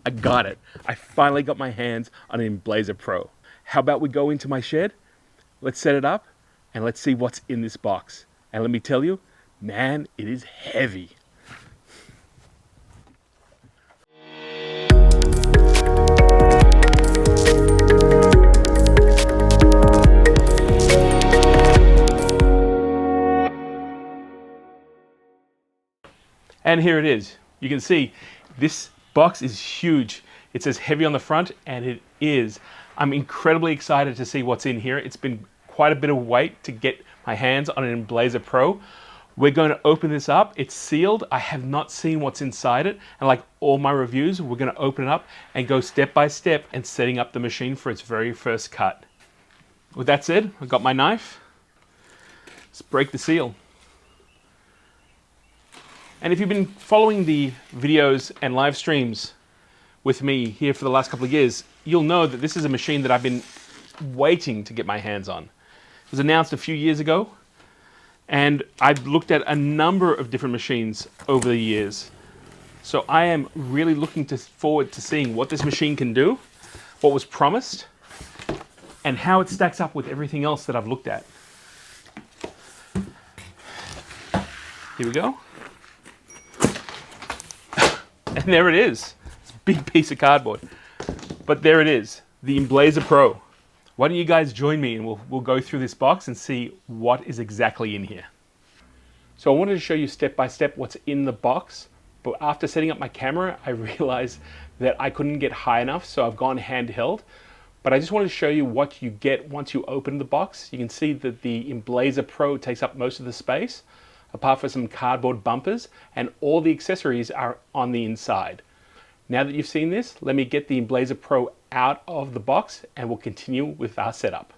I got it. I finally got my hands on an Emblaser Pro. How about we go into my shed? Let's set it up and let's see what's in this box. And let me tell you, man, it is heavy. And here it is. You can see this box is huge. It says heavy on the front, and it is. I'm incredibly excited to see what's in here. It's been quite a bit of weight to get my hands on an Emblaser Pro. We're going to open this up. It's sealed. I have not seen what's inside it. And like all my reviews, we're going to open it up and go step by step and setting up the machine for its very first cut. With that said, I've got my knife. Let's break the seal. And if you've been following the videos and live streams with me here for the last couple of years, you'll know that this is a machine that I've been waiting to get my hands on. It was announced a few years ago, and I've looked at a number of different machines over the years. So I am really looking forward to seeing what this machine can do, what was promised, and how it stacks up with everything else that I've looked at. Here we go. And there it is. It's a big piece of cardboard. But there it is, the Emblaser Pro. Why don't you guys join me and we'll go through this box and see what is exactly in here. So I wanted to show you step by step what's in the box, but after setting up my camera, I realized that I couldn't get high enough, so I've gone handheld. But I just wanted to show you what you get once you open the box. You can see that the Emblaser Pro takes up most of the space, apart from some cardboard bumpers, and all the accessories are on the inside. Now that you've seen this, let me get the Emblaser Pro out of the box and we'll continue with our setup.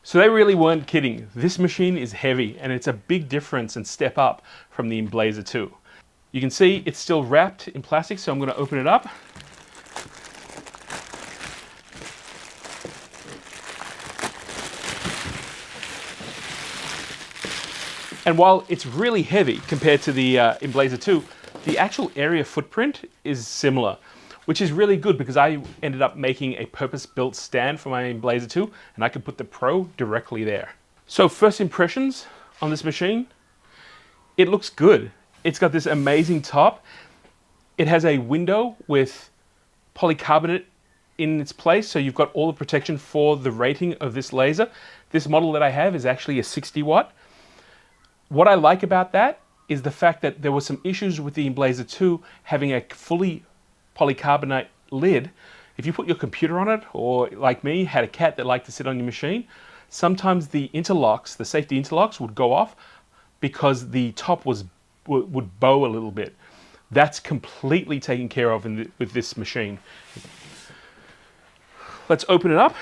So they really weren't kidding. This machine is heavy and it's a big difference and step up from the Emblaser 2. You can see it's still wrapped in plastic, so I'm going to open it up. And while it's really heavy compared to the Emblaser 2, the actual area footprint is similar, which is really good because I ended up making a purpose-built stand for my Emblaser 2, and I could put the Pro directly there. So first impressions on this machine, it looks good. It's got this amazing top. It has a window with polycarbonate in its place, so you've got all the protection for the rating of this laser. This model that I have is actually a 60 watt. What I like about that is the fact that there were some issues with the Emblaser 2 having a fully polycarbonate lid. If you put your computer on it, or like me, had a cat that liked to sit on your machine, sometimes the interlocks, the safety interlocks would go off because the top would bow a little bit. That's completely taken care of with this machine. Let's open it up,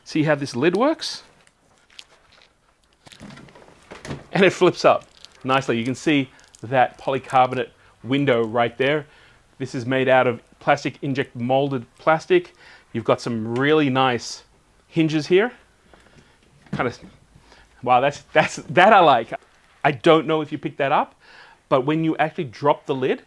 see how this lid works. And it flips up nicely. You can see that polycarbonate window right there. This is made out of plastic, inject molded plastic. You've got some really nice hinges here. Kind of, wow, that I like. I don't know if you picked that up, but when you actually drop the lid,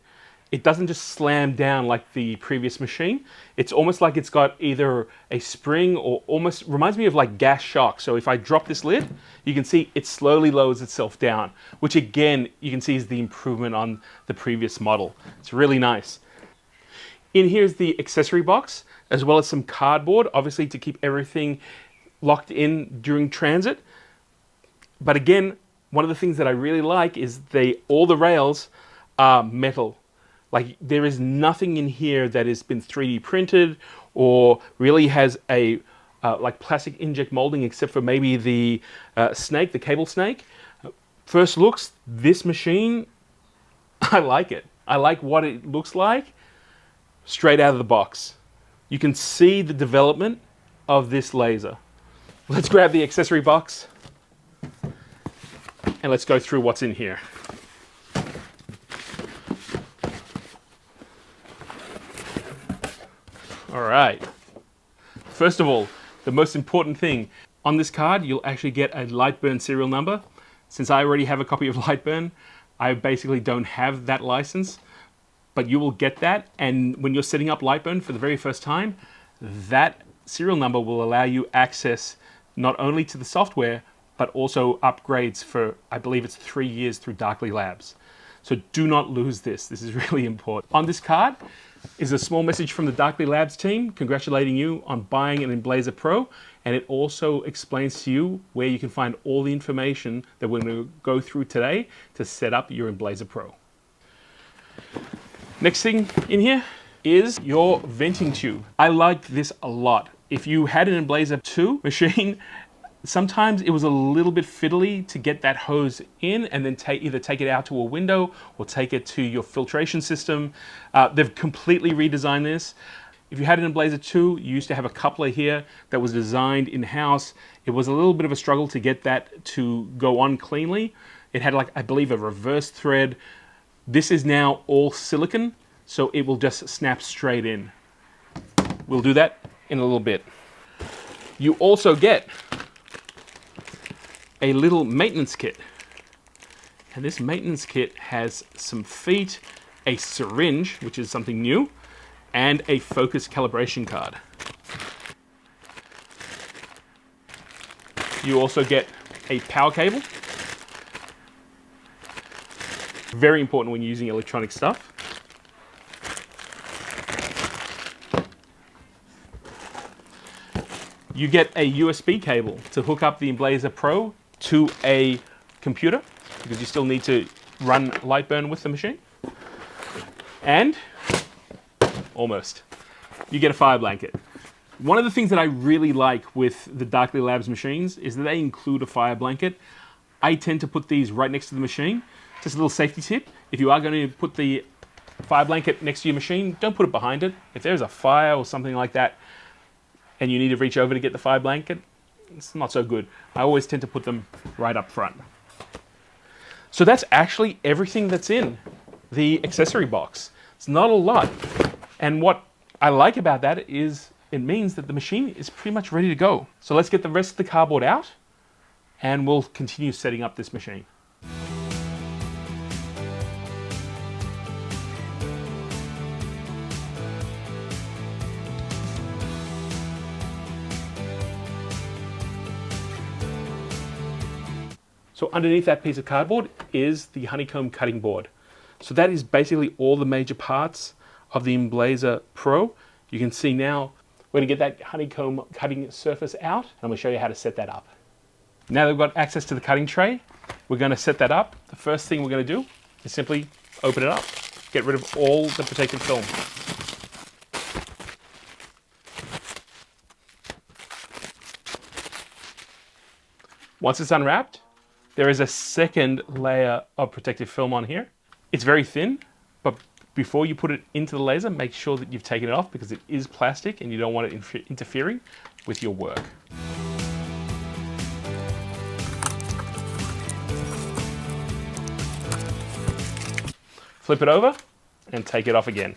it doesn't just slam down like the previous machine. It's almost like it's got either a spring or almost reminds me of like gas shock. So if I drop this lid, you can see it slowly lowers itself down, which again, you can see is the improvement on the previous model. It's really nice. In here's the accessory box, as well as some cardboard, obviously to keep everything locked in during transit. But again, one of the things that I really like is all the rails are metal. Like there is nothing in here that has been 3D printed or really has a like plastic inject molding, except for maybe the snake, the cable snake. First looks, this machine, I like it. I like what it looks like straight out of the box. You can see the development of this laser. Let's grab the accessory box and let's go through what's in here. All right. First of all, the most important thing, on this card, you'll actually get a Lightburn serial number. Since I already have a copy of Lightburn, I basically don't have that license. but you will get that. And when you're setting up Lightburn for the very first time, that serial number will allow you access not only to the software, but also upgrades for, I believe it's 3 years through Darkly Labs. So do not lose this. This is really important. On this card is a small message from the Darkly Labs team congratulating you on buying an Emblaser Pro, and it also explains to you where you can find all the information that we're going to go through today to set up your Emblaser Pro. Next thing in here is your venting tube. I like this a lot. If you had an Emblaser 2 machine, sometimes it was a little bit fiddly to get that hose in and then either take it out to a window or take it to your filtration system. They've completely redesigned this. If you had an Emblaser 2, you used to have a coupler here that was designed in-house. It was a little bit of a struggle to get that to go on cleanly. It had, like, I believe, a reverse thread. This is now all silicone, so it will just snap straight in. We'll do that in a little bit. You also get a little maintenance kit. And this maintenance kit has some feet, a syringe, which is something new, and a focus calibration card. You also get a power cable. Very important when using electronic stuff. You get a USB cable to hook up the Emblaser Pro to a computer, because you still need to run Lightburn with the machine. And almost, you get a fire blanket. One of the things that I really like with the Darkly Labs machines is that they include a fire blanket. I tend to put these right next to the machine. Just a little safety tip: if you are going to put the fire blanket next to your machine, don't put it behind it. If there's a fire or something like that and you need to reach over to get the fire blanket, it's not so good. I always tend to put them right up front. So that's actually everything that's in the accessory box. It's not a lot. And what I like about that is it means that the machine is pretty much ready to go. So let's get the rest of the cardboard out and we'll continue setting up this machine. So underneath that piece of cardboard is the honeycomb cutting board. So that is basically all the major parts of the Emblaser Pro. You can see now we're going to get that honeycomb cutting surface out, and I'm going to show you how to set that up. Now that we've got access to the cutting tray, we're going to set that up. The first thing we're going to do is simply open it up, get rid of all the protective film. Once it's unwrapped, there is a second layer of protective film on here. It's very thin, but before you put it into the laser, make sure that you've taken it off because it is plastic and you don't want it interfering with your work. Flip it over and take it off again.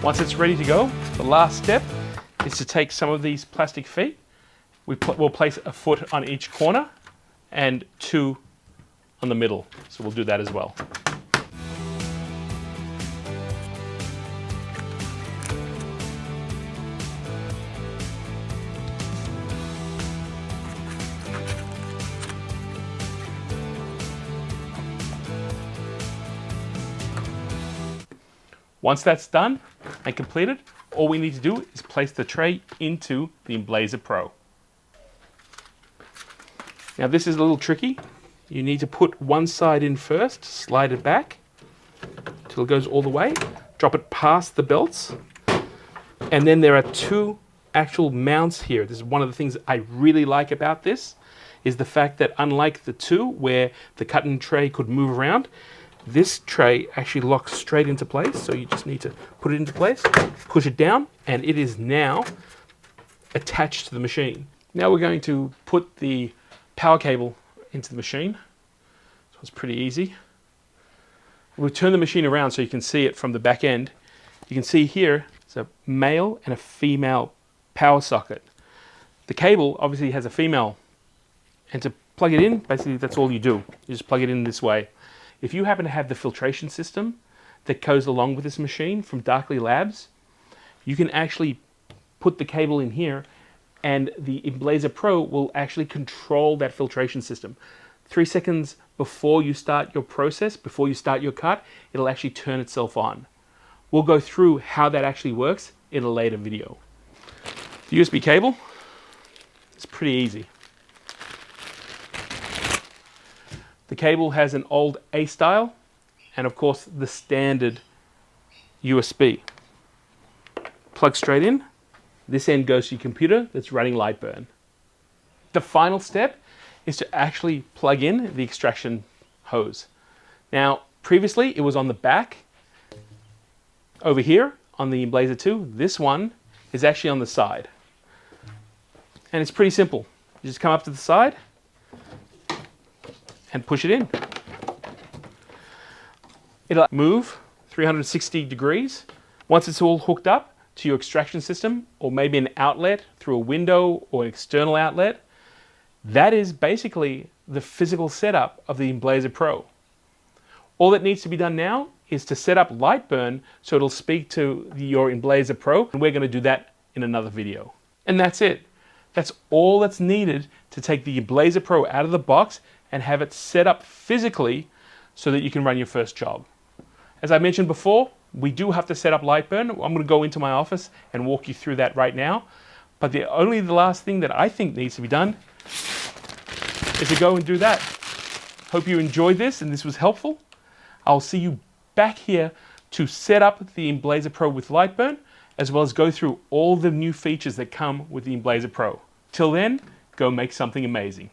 Once it's ready to go, the last step is to take some of these plastic feet. We'll place a foot on each corner and 2 on the middle. So we'll do that as well. Once that's done and completed, all we need to do is place the tray into the Emblaser Pro. Now this is a little tricky. You need to put one side in first, slide it back till it goes all the way, drop it past the belts, and then there are 2 actual mounts here. This is one of the things I really like about this, is the fact that unlike the 2 where the cutting tray could move around, this tray actually locks straight into place. So you just need to put it into place, push it down, and it is now attached to the machine. Now we're going to put the power cable into the machine. So it's pretty easy. We'll turn the machine around so you can see it from the back end. You can see here it's a male and a female power socket. The cable obviously has a female, and to plug it in. Basically, that's all you do. You just plug it in this way. If you happen to have the filtration system that goes along with this machine from Darkly Labs, you can actually put the cable in here and the Emblaser Pro will actually control that filtration system. 3 seconds before you start your process, before you start your cut, it'll actually turn itself on. We'll go through how that actually works in a later video. The USB cable, it's pretty easy. The cable has an old A style and of course the standard USB. Plug straight in. This end goes to your computer that's running Lightburn. The final step is to actually plug in the extraction hose. Now, previously it was on the back. Over here on the Emblaser 2, this one is actually on the side. And it's pretty simple. You just come up to the side and push it in. It'll move 360 degrees. Once it's all hooked up to your extraction system, or maybe an outlet through a window or an external outlet, that is basically the physical setup of the Emblaser Pro. All that needs to be done now is to set up Lightburn so it'll speak to your Emblaser Pro, and we're going to do that in another video. And that's it. That's all that's needed to take the Emblaser Pro out of the box and have it set up physically so that you can run your first job. As I mentioned before, we do have to set up Lightburn. I'm going to go into my office and walk you through that right now. But the last thing that I think needs to be done is to go and do that. Hope you enjoyed this and this was helpful. I'll see you back here to set up the Emblaser Pro with Lightburn, as well as go through all the new features that come with the Emblaser Pro. Till then, go make something amazing.